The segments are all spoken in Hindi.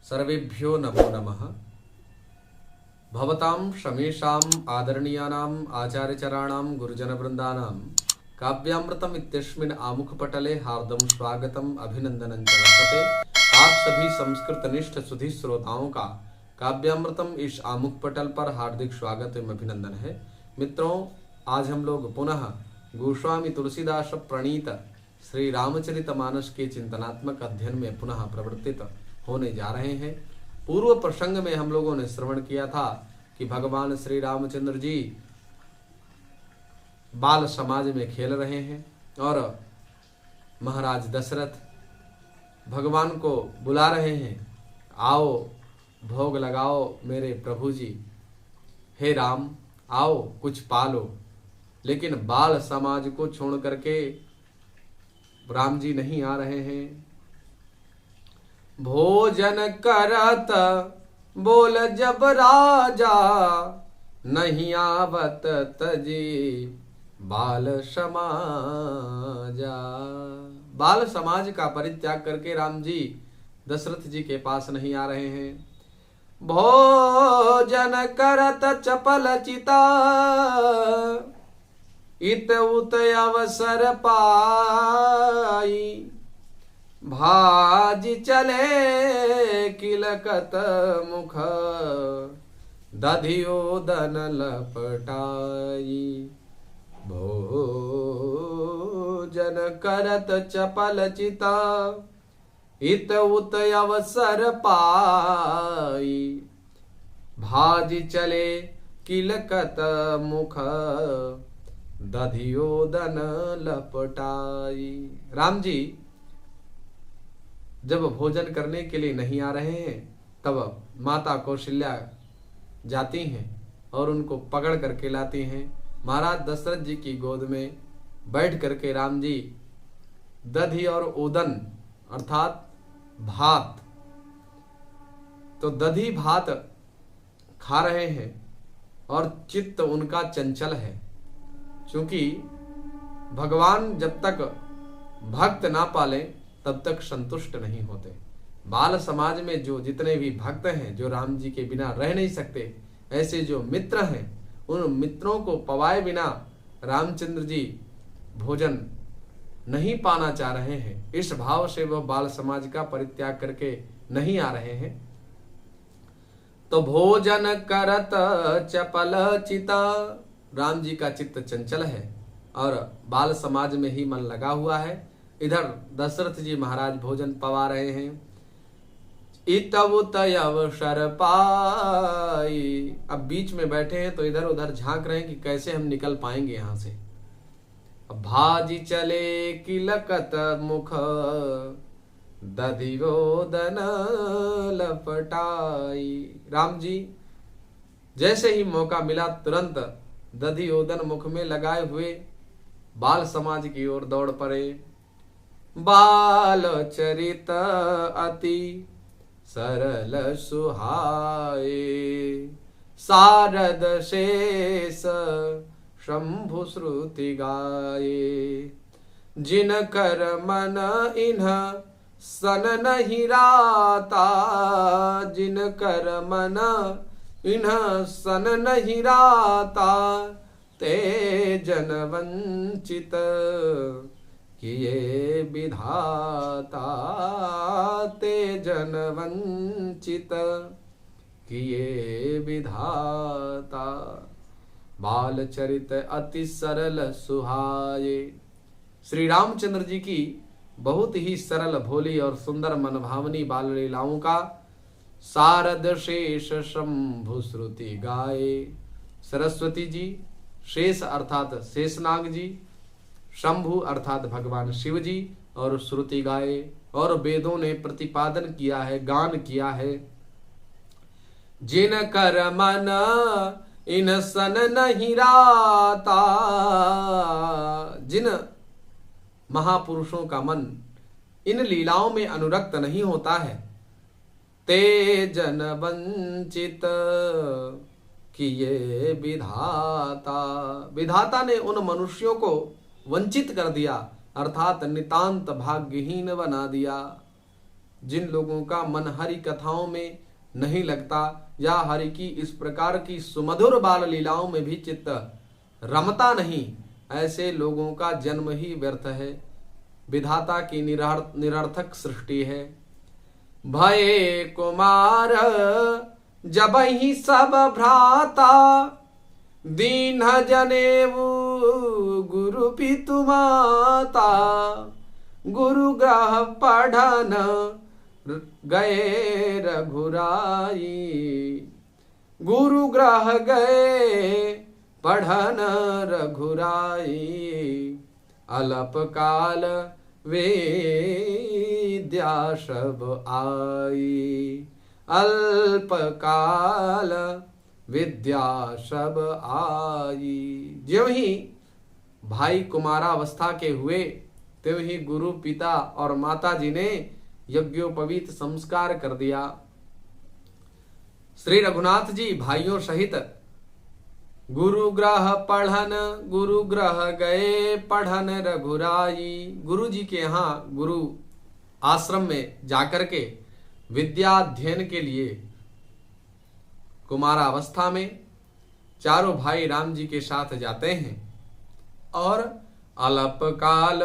सर्वेभ्यो नमो नमः। भवतां शमेषाम् आदरणीयानाम् आचार्यचराणां गुरुजनवृन्दानां काव्यामृतम् इत्यस्मिन् आमुखपटले हार्दं स्वागतम् अभिनंदनं च वर्तते। आप सभी संस्कृतनिष्ठ सुधी श्रोताओं का काव्यामृतम इस आमुख पटल पर हार्दिक स्वागत एवं अभिनंदन है। मित्रों, आज हम लोग पुनः गोस्वामी तुलसीदास प्रणीत श्री रामचरितमानस के चिंतनात्मक अध्ययन में पुनः प्रवर्तित होने जा रहे हैं। पूर्व प्रसंग में हम लोगों ने श्रवण किया था कि भगवान श्री रामचंद्र जी बाल समाज में खेल रहे हैं और महाराज दशरथ भगवान को बुला रहे हैं, आओ भोग लगाओ मेरे प्रभु जी, हे राम आओ कुछ पालो। लेकिन बाल समाज को छोड़ करके राम जी नहीं आ रहे हैं। भोजन करत बोल जब राजा, नहीं आवत तजी बाल समाजा। बाल समाज का परित्याग करके राम जी दशरथ जी के पास नहीं आ रहे हैं। भोजन करत चपल चिता, इत उत अवसर पाई। भाजी चले किलकत मुख, दधियोदन लपटाई। भोजन करत चपल चिता, इत उत अवसर पाई। भाजी चले किलकत मुख, दधियोदन लपटाई। राम जी जब भोजन करने के लिए नहीं आ रहे हैं तब माता कौशल्या जाती हैं और उनको पकड़ करके लाती हैं। महाराज दशरथ जी की गोद में बैठ करके राम जी दधि और ओदन अर्थात भात, तो दधि भात खा रहे हैं और चित्त उनका चंचल है। क्योंकि भगवान जब तक भक्त ना पाले तब तक संतुष्ट नहीं होते। बाल समाज में जो जितने भी भक्त हैं, जो राम जी के बिना रह नहीं सकते, ऐसे जो मित्र हैं, उन मित्रों को पवाए बिना रामचंद्र जी भोजन नहीं पाना चाह रहे हैं। इस भाव से वह बाल समाज का परित्याग करके नहीं आ रहे हैं। तो भोजन करत चपल चिता, राम जी का चित्त चंचल है और बाल समाज में ही मन लगा हुआ है। इधर दशरथ जी महाराज भोजन पवा रहे हैं। इतवुत अवसर पाई, अब बीच में बैठे हैं तो इधर उधर झांक रहे हैं कि कैसे हम निकल पाएंगे यहां से। अब भाजी चले किलकत मुख, दधियोदन लपटाई। राम जी जैसे ही मौका मिला तुरंत दधियोदन मुख में लगाए हुए बाल समाज की ओर दौड़ पड़े। बाल चरित अति सरल सुहाए, सारद शेष शंभु श्रुति गाये। जिन कर मन इन्ह सन नहीं राता, जिन कर मन इन्ह सन नहीं राता। ते जन वंचित किए विधाता, ते जन वंचित किए विधाता। बाल चरित अति सरल सुहाए। श्री रामचंद्र जी की बहुत ही सरल भोली और सुंदर मनभावनी बाल लीलाओं का सारद शेष शंभु श्रुति गाए। सरस्वती जी, शेष अर्थात शेषनाग जी, शंभु अर्थात भगवान शिव जी, और श्रुति गाए, और वेदों ने प्रतिपादन किया है, गान किया है। जिन कर मन इन सन नहीं राता, जिन महापुरुषों का मन इन लीलाओं में अनुरक्त नहीं होता है, ते जन वंचित किए विधाता, विधाता ने उन मनुष्यों को वंचित कर दिया, अर्थात नितांत भाग्यहीन बना दिया। जिन लोगों का मन हरि कथाओं में नहीं लगता या हरि की इस प्रकार की सुमधुर बाल लीलाओं में भी चित्त रमता नहीं, ऐसे लोगों का जन्म ही व्यर्थ है, विधाता की निरर्थक सृष्टि है। भये कुमार जब ही सब भ्राता, दीन जनेऊ गुरु पितु माता, गुरु ग्रह पढ़न गए रघुराई, गुरु ग्रह गए पढ़न रघुराई, अल्प काल विद्या सब आई, अल्प काल विद्या सब आई। ज्यों ही भाई कुमारावस्था के हुए त्यों ही गुरु पिता और माता जी ने यज्ञोपवीत संस्कार कर दिया। श्री रघुनाथ जी भाइयों सहित गुरु ग्रह पढ़न, गुरु ग्रह गए पढ़न रघुराई, गुरु जी के यहाँ गुरु आश्रम में जाकर के विद्या अध्ययन के लिए कुमारावस्था में चारों भाई राम जी के साथ जाते हैं और अल्प काल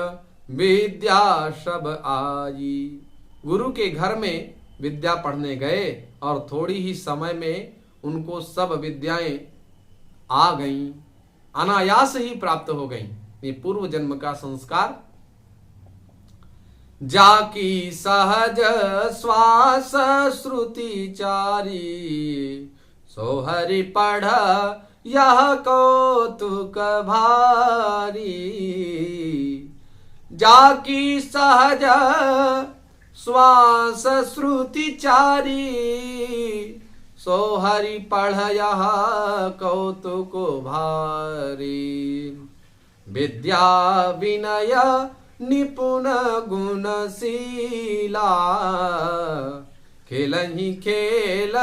विद्या सब आई, गुरु के घर में विद्या पढ़ने गए और थोड़ी ही समय में उनको सब विद्याएं आ गईं, अनायास ही प्राप्त हो गईं। ये पूर्व जन्म का संस्कार। जाकी सहज श्वास श्रुति चारी, सो हरि पढ़ यह कौतुक भारी, जाकी सहज श्वास श्रुति चारी, सो हरि पढ़ यह कौतुक भारी, विद्या विनय निपुण गुणशीला, खेलहि खेल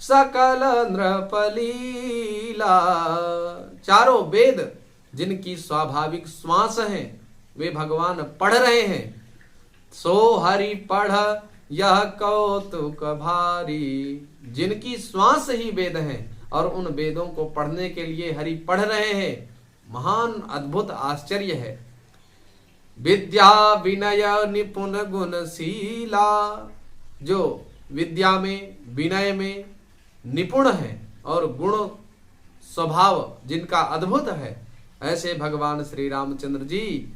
सकल नृपलीला। चारों वेद जिनकी स्वाभाविक श्वास हैं वे भगवान पढ़ रहे हैं। सो हरि पढ़ यह कौतुक भारी, जिनकी श्वास ही वेद हैं और उन वेदों को पढ़ने के लिए हरि पढ़ रहे हैं, महान अद्भुत आश्चर्य है। विद्या विनय निपुण गुणशीला, जो विद्या में विनय में निपुण है और गुण स्वभाव जिनका अद्भुत है, ऐसे भगवान श्री रामचंद्र जी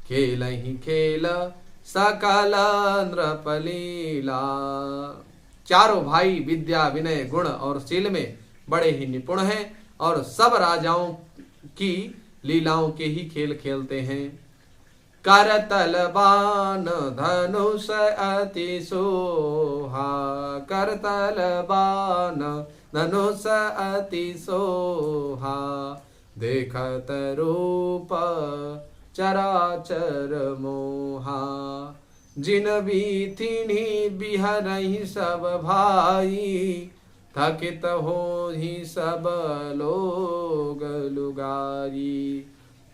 खेल ही खेल सकल नृपलीला। चारों भाई विद्या विनय गुण और शील में बड़े ही निपुण हैं और सब राजाओं की लीलाओं के ही खेल खेलते हैं। करतल बाण धनुष अति सोहा, करतल बाण धनुष अति सोहा, देखत रूप चराचर मोहा, जिन बीथिनी बिहरहि सब भाई, थकित हो ही सब लोग लुगाई,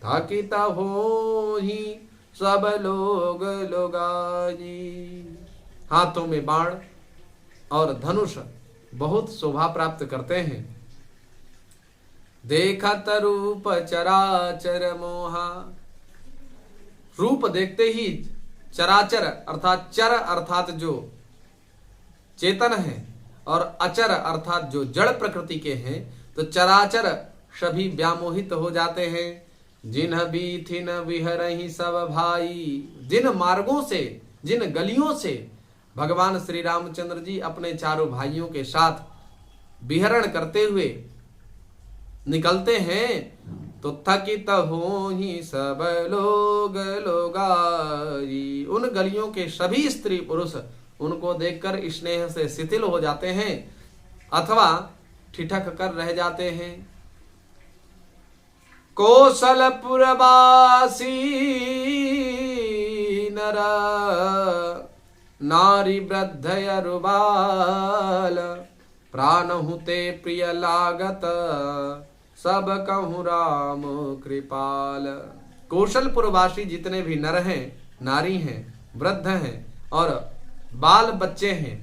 थकित हो ही सब लोग लुगाई। हाथों में बाण और धनुष बहुत शोभा प्राप्त करते हैं। देखत रूप चराचर मोहा, रूप देखते ही चराचर अर्थात चर अर्थात जो चेतन है और अचर अर्थात जो जड़ प्रकृति के हैं, तो चराचर सभी व्यामोहित हो जाते हैं। जिन बीथिन विहरहि सब भाई, जिन मार्गों से जिन गलियों से भगवान श्री रामचंद्र जी अपने चारों भाइयों के साथ विहरण करते हुए निकलते हैं, तो थकित हो ही सब लोग लोगाई। उन गलियों के सभी स्त्री पुरुष उनको देखकर स्नेह से शिथिल हो जाते हैं अथवा ठिठक कर रह जाते हैं। कौशलपुरवासी नर नारी वृद्ध रुबाल, प्राण हुते प्रिय लागत सब कहूँ राम कृपाल। कौशलपुरवासी जितने भी नर हैं, नारी हैं, वृद्ध हैं और बाल बच्चे हैं,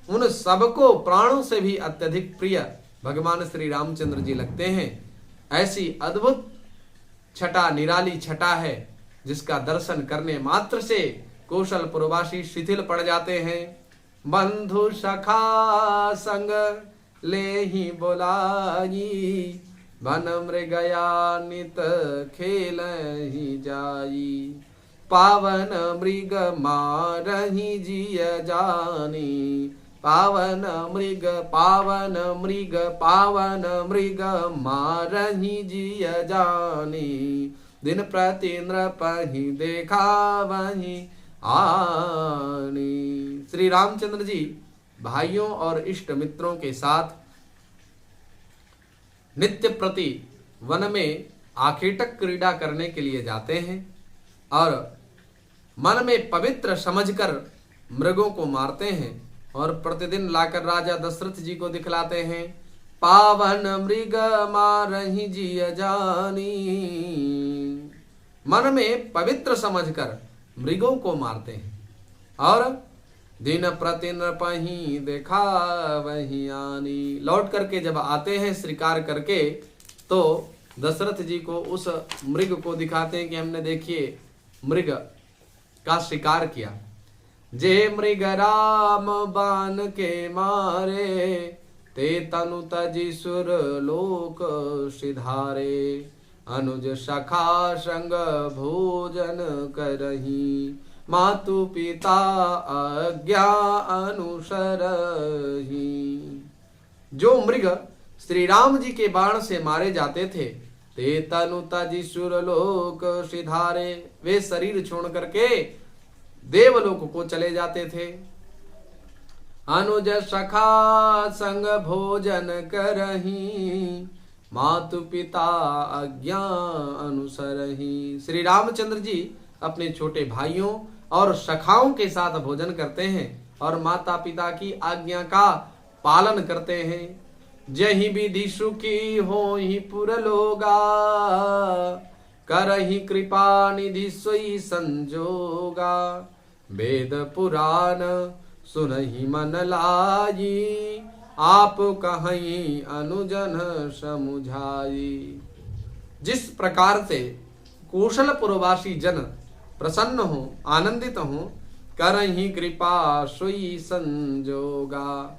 उन सबको प्राणों से भी अत्यधिक प्रिय भगवान श्री रामचंद्र जी लगते हैं। ऐसी अद्भुत छटा, निराली छटा है, जिसका दर्शन करने मात्र से कौशलपुरवासी शिथिल पड़ जाते हैं। बंधु सखा संग ले ही बोलाई, वन मृगया नित खेल ही जाई। पावन मृग मारही जिय जानी, पावन मृग पावन मृग पावन मृग मारही जिय जानी। दिन प्रति नृपहि देखा वही आनी। श्री रामचंद्र जी भाइयों और इष्ट मित्रों के साथ नित्य प्रति वन में आखेटक क्रीड़ा करने के लिए जाते हैं और मन में पवित्र समझकर मृगों को मारते हैं और प्रतिदिन लाकर राजा दशरथ जी को दिखलाते हैं। पावन मृग मारहि जिय जानी, मन में पवित्र समझकर मृगों को मारते हैं और दिन प्रति नृपहि देखा वही आनी। लौट करके जब आते हैं शिकार करके, तो दशरथ जी को उस मृग को दिखाते हैं कि हमने देखिए मृग का शिकार किया। जे मृग राम बान के मारे, ते तनु तजि सुर लोक सिधारे। अनुज सखा संग भोजन करही, मातु पिता आज्ञा अनुसरही। जो मृग श्री राम जी के बाण से मारे जाते थे, ते तनु तजि सुरलोक सिधारे, वे शरीर छोड़ करके देवलोक को चले जाते थे। अनुज सखा संग भोजन करही, मातु पिता आज्ञा अनुसरही। श्री रामचंद्र जी अपने छोटे भाइयों और सखाओं के साथ भोजन करते हैं और माता पिता की आज्ञा का पालन करते हैं। जही विधि सुखी हो ही पुरलोगा, करही कृपा निधि सोई संजोगा। वेद पुराण सुनहि मन लागी, आप कहीं अनुजन समुझाई। जिस प्रकार से कौशलपुरवासी जन प्रसन्न हो, आनंदित हो, करहि कृपा सोई संजोगा।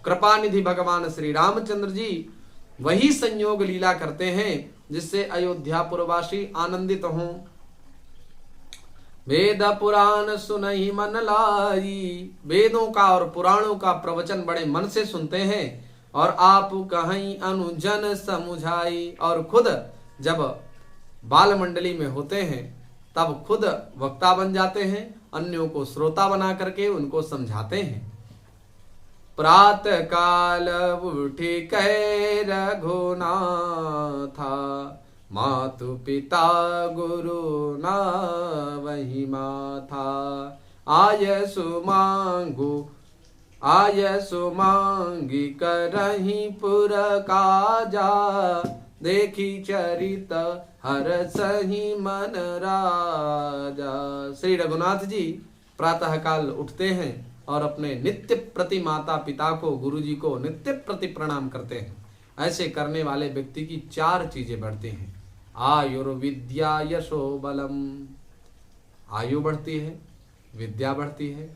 कृपा निधि भगवान श्री रामचंद्र जी वही संयोग लीला करते हैं जिससे अयोध्यापुरवासी आनंदित हों। वेद पुराण सुनहि मन लाई, वेदों का और पुराणों का प्रवचन बड़े मन से सुनते हैं और आप कहीं अनुजन समुझाई। और खुद जब बाल मंडली में होते हैं तब खुद वक्ता बन जाते हैं, अन्यों को श्रोता बना करके उनको समझाते हैं। प्रातः काल उठी कै रघुनाथा, मातु पिता गुरु ना वही माथा। आय सुमांगी करही पुर काजा, देखी चरित हर सही मन राजा। श्री रघुनाथ जी प्रातः काल उठते हैं और अपने नित्य प्रति माता पिता को, गुरु जी को नित्य प्रति प्रणाम करते हैं। ऐसे करने वाले व्यक्ति की 4 चीजें बढ़ती हैं। आयुर्विद्या यशो बलम, आयु बढ़ती है, विद्या बढ़ती है,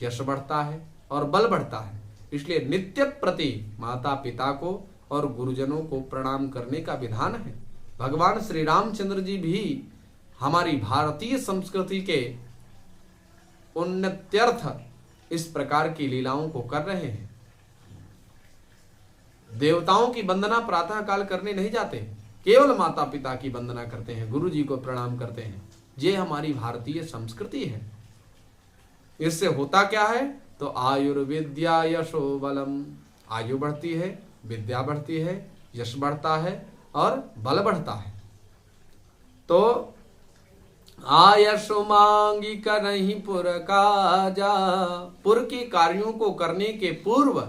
यश बढ़ता है और बल बढ़ता है। इसलिए नित्य प्रति माता पिता को और गुरुजनों को प्रणाम करने का विधान है। भगवान श्री रामचंद्र जी भी हमारी भारतीय संस्कृति के उन्नत्यर्थ इस प्रकार की लीलाओं को कर रहे हैं। देवताओं की वंदना प्रातः काल करने नहीं जाते, केवल माता पिता की वंदना करते हैं, गुरु जी को प्रणाम करते हैं। ये हमारी भारतीय संस्कृति है। इससे होता क्या है? तो आयुर्विद्या यशो बलम, आयु बढ़ती है, विद्या बढ़ती है, यश बढ़ता है और बल बढ़ता है। तो आयशु मांगी करही पुर काजा, पुर के कार्यों को करने के पूर्व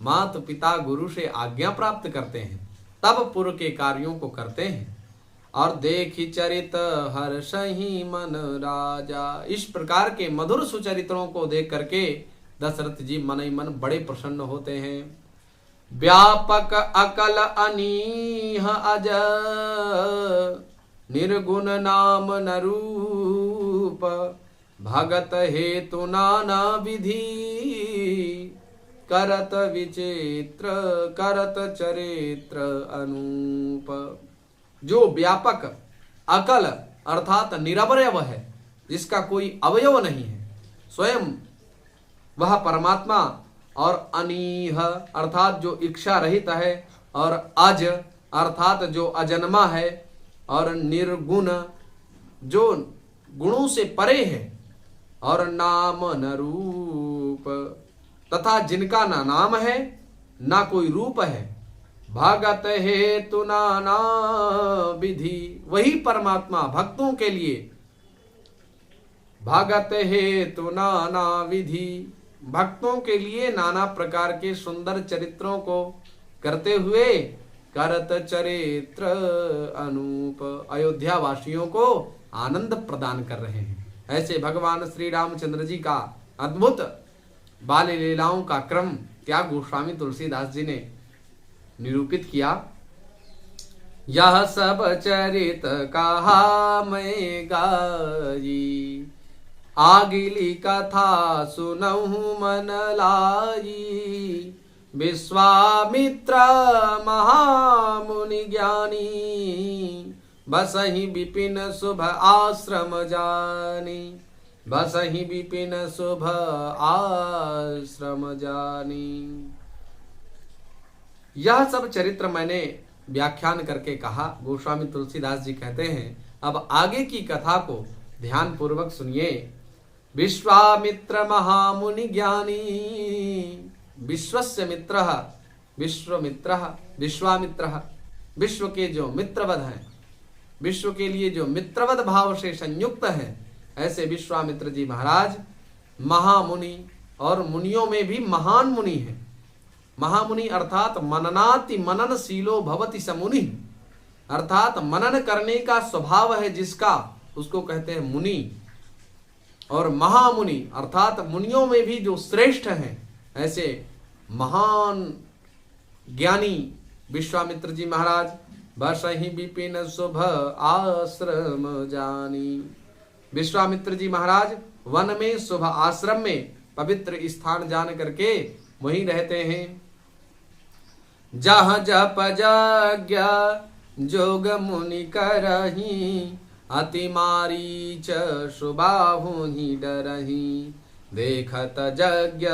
माता पिता गुरु से आज्ञा प्राप्त करते हैं, तब पुर के कार्यों को करते हैं। और देखी चरित हर्षहि मन राजा। इस प्रकार के मधुर सुचरित्रों को देख करके दशरथ जी मन ही मन बड़े प्रसन्न होते हैं। व्यापक अकल अनीह अज निर्गुण नाम न रूप भगत हेतु नाना विधि करत विचित्र करत चरित्र अनूप। जो व्यापक अकल अर्थात निरवयव है, जिसका कोई अवयव नहीं है, स्वयं वह परमात्मा, और अनीह अर्थात जो इच्छा रहित है, और अज अर्थात जो अजन्मा है, और निर्गुण जो गुणों से परे है, और नाम न रूप तथा जिनका ना नाम है ना कोई रूप है। भगत हेतु नाना विधि, वही परमात्मा भक्तों के लिए भगत हेतु नाना विधि, भक्तों के लिए नाना प्रकार के सुंदर चरित्रों को करते हुए करत चरित्र अनूप, अयोध्या वासियों को आनंद प्रदान कर रहे हैं। ऐसे भगवान श्री रामचंद्र जी का अद्भुत बाल लीलाओं का क्रम त्याग गोस्वामी तुलसीदास जी ने निरूपित किया। यह सब चरित कहा मैं गाई, आगिली कथा सुनहु मन लाई। विश्वामित्र महामुनि ज्ञानी, बसहि विपिन शुभ आश्रम जानी। बसहि विपिन शुभ आश्रम जानी। यह सब चरित्र मैंने व्याख्यान करके कहा। गोस्वामी तुलसीदास जी कहते हैं अब आगे की कथा को ध्यान पूर्वक सुनिए। विश्वामित्र महामुनि ज्ञानी, विश्वस्य मित्र विश्वमित्र, विश्वामित्र विश्व के जो मित्रवद हैं, विश्व के लिए जो मित्रवद भाव से संयुक्त हैं, ऐसे विश्वामित्र जी महाराज महामुनि, और मुनियों में भी महान मुनि हैं। महामुनि अर्थात मननाति मननशीलो भवति समुनि, अर्थात मनन करने का स्वभाव है जिसका, उसको कहते हैं मुनि। और महामुनि अर्थात मुनियों में भी जो श्रेष्ठ हैं, ऐसे महान ज्ञानी विश्वामित्र जी महाराज। बसहि विपिन शुभ आश्रम जानी, विश्वामित्र जी महाराज वन में शुभ आश्रम में पवित्र स्थान जान करके वहीं रहते हैं। जहाँ जप यज्ञ जोग मुनि करही, अति मारीच सुबाहु ही डरही। देखत यज्ञ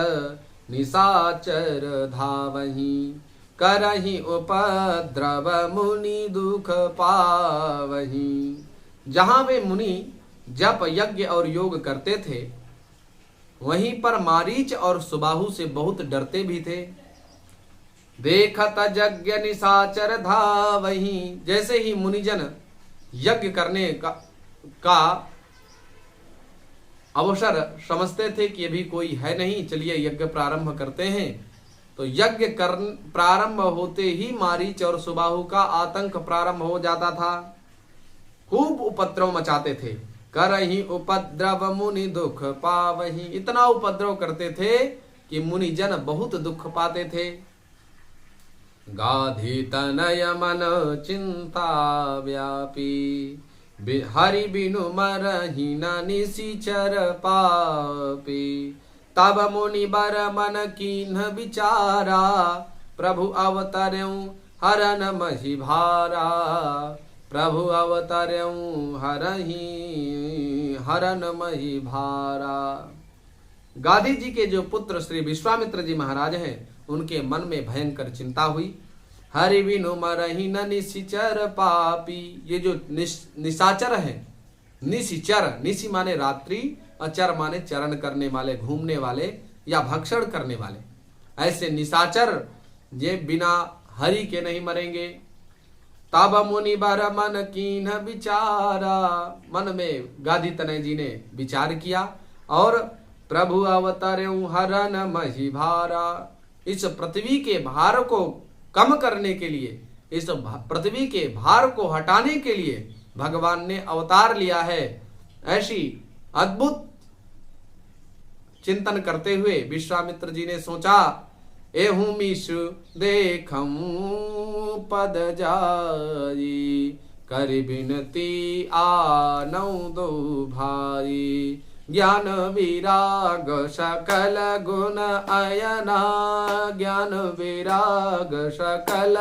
निशाचर धावही, करही उपद्रव मुनि दुख पावही। जहाँ वे मुनि जप यज्ञ और योग करते थे, वहीं पर मारीच और सुबाहु से बहुत डरते भी थे। देखत यज्ञ निशाचर धावही, जैसे ही मुनिजन यज्ञ करने का अवसर समझते थे कि अभी कोई है नहीं, चलिए यज्ञ प्रारंभ करते हैं, तो यज्ञ प्रारंभ होते ही मारीच और सुबाहु का आतंक प्रारंभ हो जाता था। खूब उपद्रव मचाते थे। करही उपद्रव मुनि दुख पावही, इतना उपद्रव करते थे कि मुनिजन बहुत दुख पाते थे। गाधी तनय मन चिंता व्यापी, हरि बिनु मरहि न निशिचर पापी। तब मुनि बर मन कीन्ह विचारा, प्रभु अवतर्यु हरन महि भारा। प्रभु अवतर्यु हरन महि भारा। गाधी जी के जो पुत्र श्री विश्वामित्र जी महाराज हैं, उनके मन में भयंकर चिंता हुई। हरि बिनु मरहि न निशिचर पापी, ये जो निशाचर हैं, निशिचर, निशि माने रात्रि, अचर माने चरण करने वाले, घूमने वाले या भक्षण करने वाले। ऐसे निशाचर ये बिना हरि के नहीं मरेंगे। तब मुनि बर मन कीन्ह विचारा, मन में गाधी तनय जी ने विचार किया और प्रभु अवतर्यु हरन महि भारा, इस पृथ्वी के भार को कम करने के लिए, इस पृथ्वी के भार को हटाने के लिए भगवान ने अवतार लिया है। ऐसी अद्भुत चिंतन करते हुए विश्वामित्र जी ने सोचा, एहू मीशु देखूं पद जाई, कर बिनती आनौ दो भाई, ज्ञान विराग सकल गुण अयना, ज्ञान विराग सकल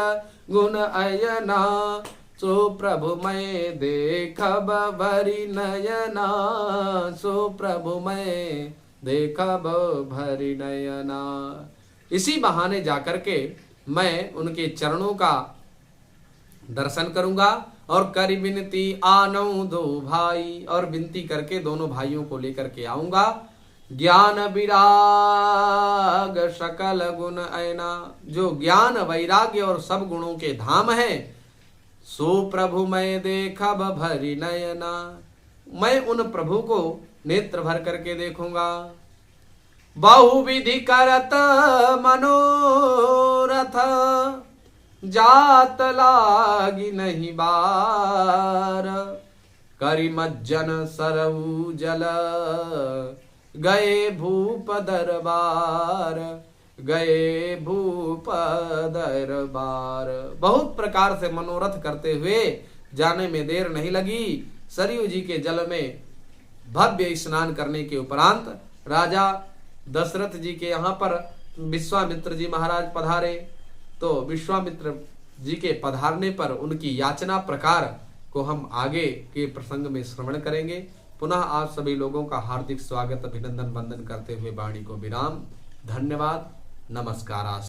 गुण अयना, सो प्रभु मैं देखब भरी नयना, सो प्रभु मैं देखब भरी नयना। इसी बहाने जाकर के मैं उनके चरणों का दर्शन करूंगा और कर विनती आनौ दो भाई, और विनती करके दोनों भाइयों को लेकर के आऊंगा। ज्ञान विराग सकल गुण अयना, जो ज्ञान वैराग्य और सब गुणों के धाम है, सो प्रभु मैं देखब भरी नयना, मैं उन प्रभु को नेत्र भर करके देखूंगा। बहुविधि करत मनोरथ, जात लागी नहीं बार, करि मज्जन सरऊ जल, गए भूप दरबार, गए भूप दरबार। बहुत प्रकार से मनोरथ करते हुए जाने में देर नहीं लगी। सरयू जी के जल में भव्य स्नान करने के उपरांत राजा दशरथ जी के यहाँ पर विश्वामित्र जी महाराज पधारे। तो विश्वामित्र जी के पधारने पर उनकी याचना प्रकार को हम आगे के प्रसंग में श्रवण करेंगे। पुनः आप सभी लोगों का हार्दिक स्वागत अभिनंदन वंदन करते हुए वाणी को विराम। धन्यवाद, नमस्कार।